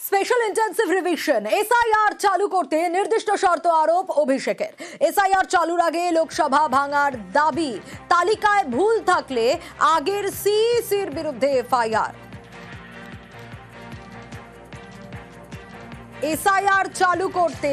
Special intensive revision SIR চালু করতে নির্দিষ্ট শর্ত আরোপ অভিষেকের। এসআইআর চালুর আগে লোকসভা ভাঙার দাবি, তালিকায় ভুল থাকলে আগের সিইসির বিরুদ্ধে এফআইআর। এসআইআর চালু করতে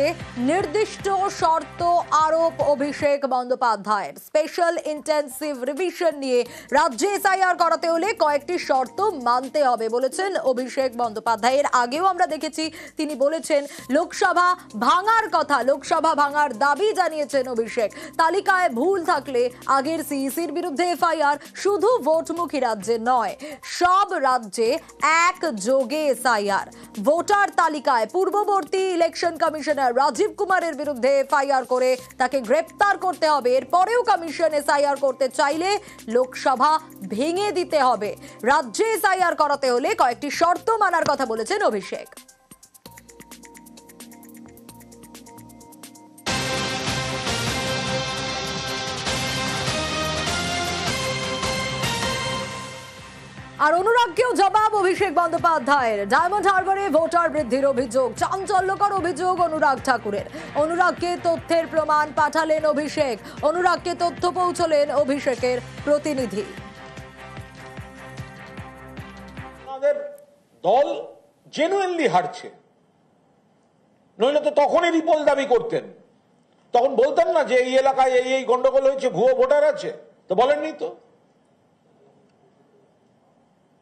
নির্দিষ্ট শর্ত আরোপ অভিষেক বন্দ্যোপাধ্যায়ের। স্পেশাল ইন্টেন্সিভ রিভিশন নিয়ে রাজ্যে এসআইআর করাতে হলে কয়েকটি শর্ত মানতে হবে বলেছেন অভিষেক বন্দ্যোপাধ্যায়। এর আগেও আমরা দেখেছি তিনি বলেছেন লোকসভা ভাঙার কথা, লোকসভা ভাঙার দাবি জানিয়েছেন অভিষেক। তালিকায় ভুল থাকলে আগের সিইসির বিরুদ্ধে এফআইআর। শুধু ভোটমুখী রাজ্যে নয়, সব রাজ্যে একযোগে এসআইআর। ভোটার তালিকায় পূর্ববর্তী ইলেকশন কমিশনার রাজীব কুমারের বিরুদ্ধে এফআইআর করে তাকে গ্রেপ্তার করতে হবে। এরপরেও কমিশন এসআইআর করতে চাইলে লোকসভা ভেঙে দিতে হবে। রাজ্যে এসআইআর করাতে হলে কয়েকটি শর্ত মানার কথা বলেছেন অভিষেক। আর অনুরাগকেও জবাব অভিষেক বন্দ্যোপাধ্যায়ের। ডায়মন্ড হারবারে ভোটার বৃদ্ধির অভিযোগ, চাঞ্চল্যকর অভিযোগ অনুরাগ ঠাকুরের। অনুরাগকে তথ্যের প্রমাণ পাঠালেন অভিষেক। অনুরাগকে তথ্য পৌঁছলেন অভিষেকের প্রতিনিধি। আমাদের দল জেনুইনলি হারছে, নইলে তো তখনই রিপোল দাবি করতেন। তখন বলতেন না যে এই এলাকায় এই গন্ডগোল হয়েছে, ভুয়ো ভোটার আছে, তো বলেননি তো।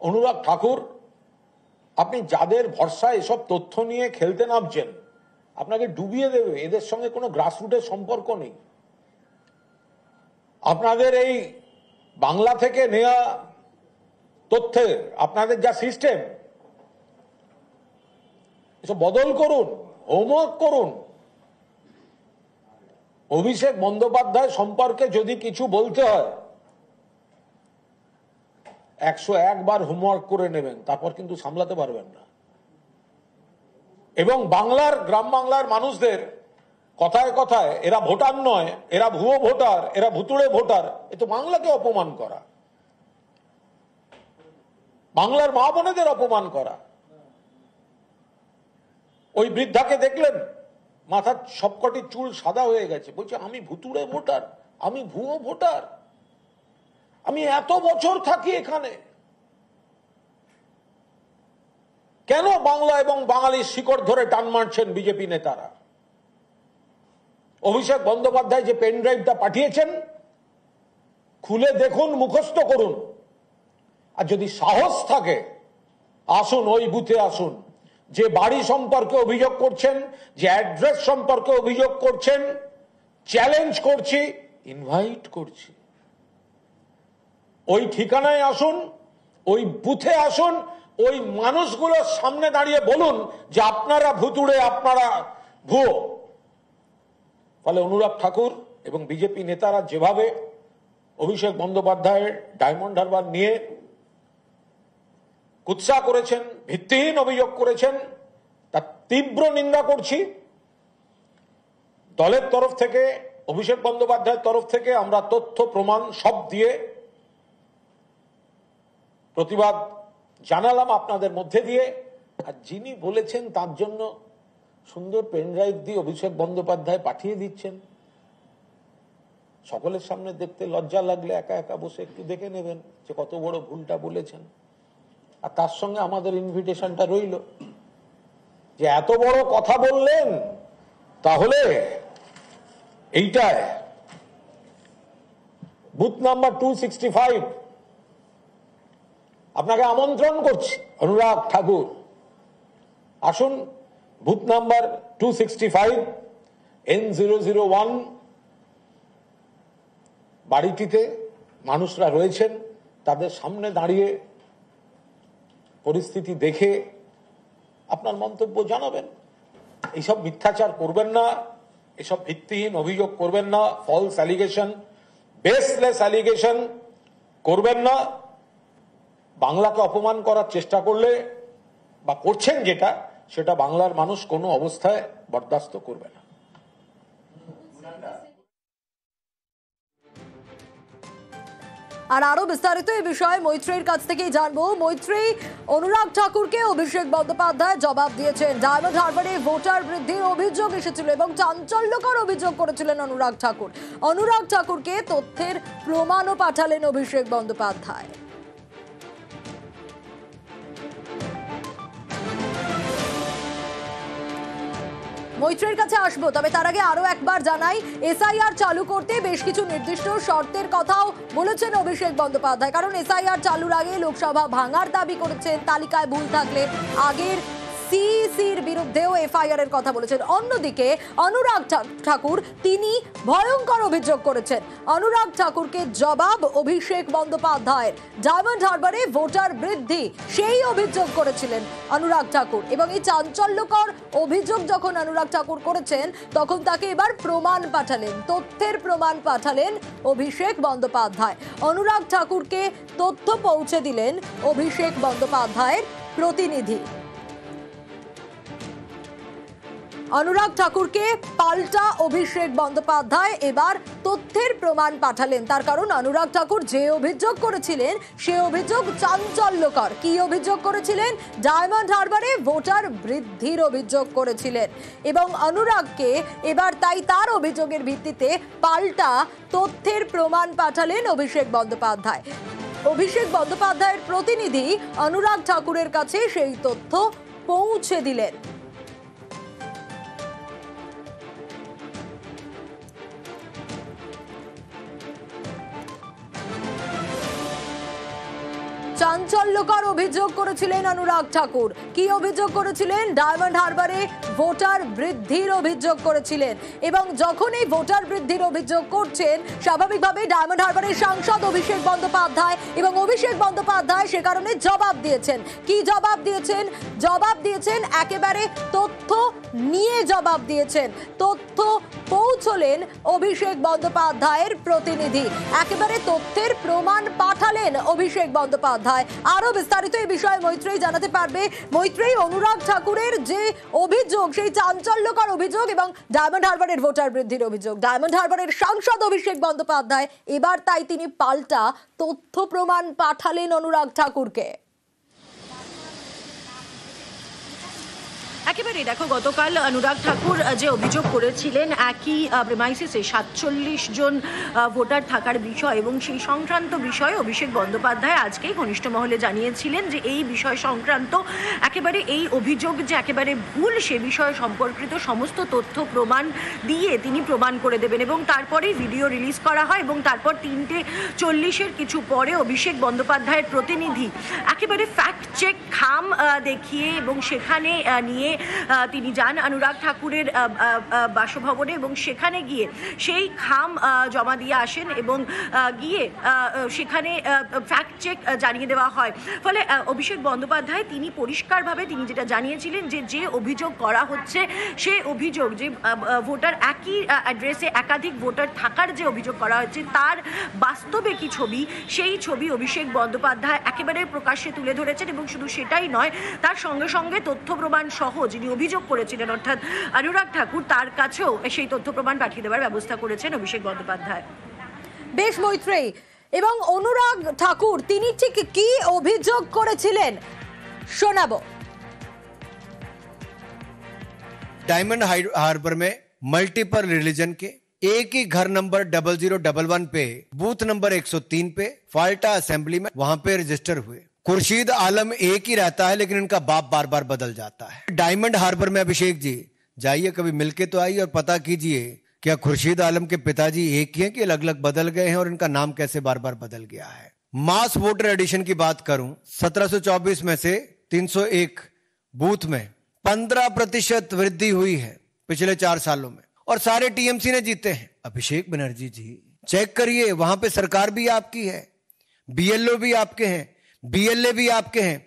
অনুরাগ ঠাকুর, আপনি যাদের ভরসায় এসব তথ্য নিয়ে খেলতে নামছেন, আপনাকে ডুবিয়ে দেবে। এদের সঙ্গে কোনো গ্রাসরুটের সম্পর্ক নেই। আপনাদের এই বাংলা থেকে নেওয়া তথ্যের আপনাদের যা সিস্টেম, এসব বদল করুন, হোমওয়ার্ক করুন। অভিষেক বন্দ্যোপাধ্যায় সম্পর্কে যদি কিছু বলতে হয় 101 বার হোমওয়ার্ক করে নেবেন, তারপর কিন্তু সামলাতে পারবেন না। এবং গ্রাম বাংলার মানুষদের কথায় কথায় এরা ভোটার নয়, এরা ভুয়ো ভোটার, এরা ভুতুড়ে ভোটার, এ তো বাংলাকে অপমান করা, বাংলার মা বোনেদের অপমান করা। ওই বৃদ্ধাকে দেখলেন, মাথার সবকটি চুল সাদা হয়ে গেছে, বলছে আমি ভুতুড়ে ভোটার, আমি ভুয়ো ভোটার, আমি এত বছর থাকি এখানে। কেন বাংলা এবং বাঙালির শিকড় ধরে টান মারছেন বিজেপি নেতারা? অভিষেক বন্দ্যোপাধ্যায় যে পেন ড্রাইভটা পাঠিয়েছেন, খুলে দেখুন, মুখস্থ করুন। আর যদি সাহস থাকে আসুন, ওই বুথে আসুন। যে বাড়ি সম্পর্কে অভিযোগ করছেন, যে অ্যাড্রেস সম্পর্কে অভিযোগ করছেন, চ্যালেঞ্জ করছি, ইনভাইট করছি, ওই ঠিকানায় আসুন, ওই বুথে আসুন, ওই মানুষগুলোর সামনে দাঁড়িয়ে বলুন যে আপনারা ভুতুড়ে, আপনারা ভুয়ো। ফলে অনুরাগ ঠাকুর এবং বিজেপি নেতারা যেভাবে অভিষেক বন্দ্যোপাধ্যায়ের ডায়মন্ড হারবার নিয়ে কুৎসা করেছেন, ভিত্তিহীন অভিযোগ করেছেন, তার তীব্র নিন্দা করছি। দলের তরফ থেকে, অভিষেক বন্দ্যোপাধ্যায়ের তরফ থেকে আমরা তথ্য প্রমাণ সব দিয়ে প্রতিবাদ জানালাম আপনাদের মধ্যে দিয়ে। আর যিনি বলেছেন তার জন্য সুন্দর পেনড্রাইভ দিয়ে অভিষেক বন্দ্যোপাধ্যায় পাঠিয়ে দিচ্ছেন। সকলের সামনে দেখতে লজ্জা লাগলে একা একা বসে একটু দেখে নেবেন যে কত বড় ভুলটা বলেছেন। আর তার সঙ্গে আমাদের ইনভিটেশনটা রইল যে এত বড় কথা বললেন, তাহলে এইটায় বুথ নাম্বার 265 আপনাকে আমন্ত্রণ করছি। অনুরাগ ঠাকুর, আসুন বুথ নাম্বার 265 N001 বাড়িটিতে মানুষরা রয়েছেন, তাদের সামনে দাঁড়িয়ে পরিস্থিতি দেখে আপনার মন্তব্য জানাবেন। এইসব মিথ্যাচার করবেন না, এসব ভিত্তিহীন অভিযোগ করবেন না, ফলস অ্যালিগেশন, বেসলেস অ্যালিগেশন করবেন না। বাংলাকে অপমান করার চেষ্টা করলে বা করছেন যেটা, সেটা বাংলার মানুষ কোনো অবস্থায় বরদাস্ত করবে না। আর আরো বিস্তারিত এই বিষয়ে মৈত্রীর কাছ থেকেই জানবো। মৈত্রী, অনুরাগ ঠাকুরকে অভিষেক বন্দ্যোপাধ্যায় জবাব দিয়েছেন। ডায়মন্ড হারবারে ভোটার বৃদ্ধির অভিযোগ এসেছিল এবং চাঞ্চল্যকর অভিযোগ করেছিলেন অনুরাগ ঠাকুর। অনুরাগ ঠাকুরকে তথ্যের প্রমাণও পাঠালেন অভিষেক বন্দ্যোপাধ্যায়। মৈত্রীর কাছে আসবো, তবে তার আগে আরো একবার জানাই, এসআইআর চালু করতে বেশ কিছু নির্দিষ্ট শর্তের কথাও বলেছেন অভিষেক বন্দ্যোপাধ্যায়। কারণ এসআইআর চালুর আগে লোকসভা ভাঙার দাবি করেছেন, তালিকায় ভুল থাকলে আগের সিইসির বিরুদ্ধেও এফআইআর এর কথা বলেছেন। অন্যদিকে অনুরাগ ঠাকুর তিনি ভয়ঙ্কর অভিযোগ করেছেন। অনুরাগ ঠাকুরকে জবাব অভিষেক বন্দ্যোপাধ্যায়ের। ডায়মন্ড হারবারে ভোটার বৃদ্ধি সেই অভিযোগ করেছিলেন অনুরাগ ঠাকুর, এবং এই চাঞ্চল্যকর অভিযোগ যখন অনুরাগ ঠাকুর করেছেন তখন তাকে এবার প্রমাণ পাঠালেন, তথ্যের প্রমাণ পাঠালেন অভিষেক বন্দ্যোপাধ্যায়। অনুরাগ ঠাকুরকে তথ্য পৌঁছে দিলেন অভিষেক বন্দ্যোপাধ্যায়ের প্রতিনিধি। অনুরাগ ঠাকুরকে পাল্টা অভিষেক বন্দ্যোপাধ্যায় এবার তথ্যের প্রমাণ পাঠালেন। তার কারণ অনুরাগ ঠাকুর যে অভিযোগ করেছিলেন সে অভিযোগ চাঞ্চল্যকর। কি অভিযোগ করেছিলেন? ডায়মন্ড হারবারে ভোটার বৃদ্ধির অভিযোগ করেছিলেন, এবং অনুরাগকে এবার তাই তার অভিযোগের ভিত্তিতে পাল্টা তথ্যের প্রমাণ পাঠালেন অভিষেক বন্দ্যোপাধ্যায়। অভিষেক বন্দ্যোপাধ্যায়ের প্রতিনিধি অনুরাগ ঠাকুরের কাছে সেই তথ্য পৌঁছে দিলেন। চাঞ্চল্যকর অভিযোগ করেছিলেন অনুরাগ ঠাকুর। কি অভিযোগ করেছিলেন? ডায়মন্ড হারবারে ভোটার বৃদ্ধির অভিযোগ করেছিলেন, এবং যখন এই ভোটার বৃদ্ধির অভিযোগ করছেন স্বাভাবিকভাবে ডায়মন্ড হারবারের সাংসদ অভিষেক বন্দ্যোপাধ্যায়, এবং অভিষেক বন্দ্যোপাধ্যায় সে কারণে জবাব দিয়েছেন। কি জবাব দিয়েছেন? জবাব দিয়েছেন একেবারে তথ্য নিয়ে জবাব দিয়েছেন। তথ্য পৌঁছলেন অভিষেক বন্দ্যোপাধ্যায়ের প্রতিনিধি, একেবারে তথ্যের প্রমাণ পাঠালেন অভিষেক বন্দ্যোপাধ্যায়। আরো বিস্তারিত এই বিষয়ে মৈত্রী জানাতে পারবে। মৈত্রী, অনুরাগ ঠাকুরের যে অভিযোগ, সেই চাঞ্চল্যকর অভিযোগ এবং ডায়মন্ড হারবারের ভোটার বৃদ্ধির অভিযোগ, ডায়মন্ড হারবারের সাংসদ অভিষেক বন্দ্যোপাধ্যায় এবার তাই তিনি পাল্টা তথ্য প্রমাণ পাঠালেন অনুরাগ ঠাকুরকে। একেবারে দেখো, গতকাল অনুরাগ ঠাকুর যে অভিযোগ করেছিলেন একই প্রেমাইসিসে 47 জন ভোটার থাকার বিষয়, এবং সেই সংক্রান্ত বিষয়ে অভিষেক বন্দ্যোপাধ্যায় আজকেই ঘনিষ্ঠ মহলে জানিয়েছিলেন যে এই বিষয় সংক্রান্ত একেবারে এই অভিযোগ যে একেবারে ভুল, সে বিষয়ে সম্পর্কিত সমস্ত তথ্য প্রমাণ দিয়ে তিনি প্রমাণ করে দেবেন। এবং তারপরেই ভিডিও রিলিজ করা হয়, এবং তারপর 3:40 কিছু পরে অভিষেক বন্দ্যোপাধ্যায়ের প্রতিনিধি একেবারে ফ্যাক্ট চেক খাম দেখিয়ে এবং সেখানে নিয়ে তিনি যান অনুরাগ ঠাকুরের বাসভবনে, এবং সেখানে গিয়ে সেই খাম জমা দিয়ে আসেন, এবং গিয়ে সেখানে ফ্যাক্ট চেক জানিয়ে দেওয়া হয়। ফলে অভিষেক বন্দ্যোপাধ্যায় তিনি পরিষ্কারভাবে তিনি যেটা জানিয়েছিলেন যে অভিযোগ করা হচ্ছে সে অভিযোগ যে ভোটার একই অ্যাড্রেসে একাধিক ভোটার থাকার যে অভিযোগ করা হচ্ছে তার বাস্তবে কি ছবি, সেই ছবি অভিষেক বন্দ্যোপাধ্যায় একেবারে প্রকাশ্যে তুলে ধরেছেন। এবং শুধু সেটাই নয়, তার সঙ্গে সঙ্গে তথ্য প্রমাণ সহ যিনি অভিযোগ করেছিলেন অর্থাৎ অনুরাগ ঠাকুর, তার কাছেও সেই তথ্য প্রমাণ পাঠিয়ে দেওয়ার ব্যবস্থা করেছেন অভিষেক বন্দ্যোপাধ্যায়। বেশ মৈত্রী, এবং অনুরাগ ঠাকুর তিনি ঠিক কি অভিযোগ করেছিলেন শোনাবো। डायमंड हार्बर में मल्टीपल रिलीजन के एक ही घर नंबर 0011 पे बूथ नंबर 103 पे फाल्टा असेंबली में वहां पे रजिस्टर हुए। खुर्शीद आलम एक ही रहता है, लेकिन इनका बाप बार बार बदल जाता है। डायमंड हार्बर में अभिषेक जी जाइए, कभी मिलके तो आइए और पता कीजिए क्या खुर्शीद आलम के पिताजी एक ही हैं कि अलग अलग बदल गए हैं, और इनका नाम कैसे बार बार बदल गया है। मास वोटर एडिशन की बात करूं, 1724 में से 301 बूथ में 15% वृद्धि हुई है पिछले 4 सालों में, और सारे टीएमसी ने जीते हैं। अभिषेक बनर्जी जी चेक करिए, वहां पे सरकार भी आपकी है, बीएलओ भी आपके हैं, बीएलए भी आपके हैं,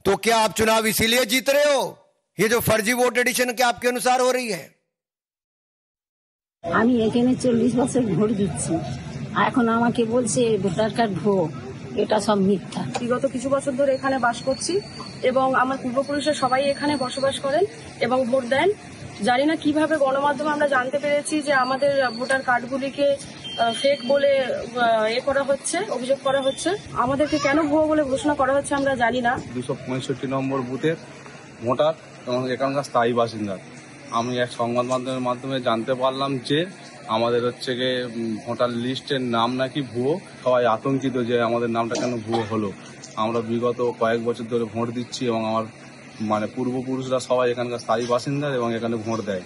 तो क्या आप चुनाव इसीलिए जीत रहे हो? ये जो फर्जी वोट एडिशन क्या आपके अनुसार हो रही है? আমি এখানে 40 বছর ভোট দিচ্ছি, এখন আমাকে বলছে ভোটার কার্ড ভোট, এটা সব মিথ্যা। বিগত কিছু বছর ধরে এখানে বাস করছি, এবং আমার পূর্বপুরুষরা সবাই এখানে বসবাস করেন এবং ভোট দেন। জানি না কিভাবে গণমাধ্যমে আমরা জানতে পেরেছি যে আমাদের ভোটার কার্ডগুলিকে ফেক বলে করা হচ্ছে, অভিযোগ করা হচ্ছে। আমাদেরকে কেন ভুয়ো বলে ঘোষণা করা হচ্ছে আমরা জানি না। 265 নম্বর বুথের ভোটার এবং এখানকার স্থায়ী বাসিন্দা। আমি এক সংবাদ মাধ্যমের মাধ্যমে জানতে পারলাম যে আমাদের হচ্ছে গিয়ে ভোটার লিস্টের নাম নাকি ভুয়ো। সবাই আতঙ্কিত যে আমাদের নামটা কেন ভুয়ো হলো। আমরা বিগত কয়েক বছর ধরে ভোট দিচ্ছি এবং আমার পূর্বপুরুষরা সবাই এখানকার স্থায়ী বাসিন্দা এবং এখানে ভোট দেয়।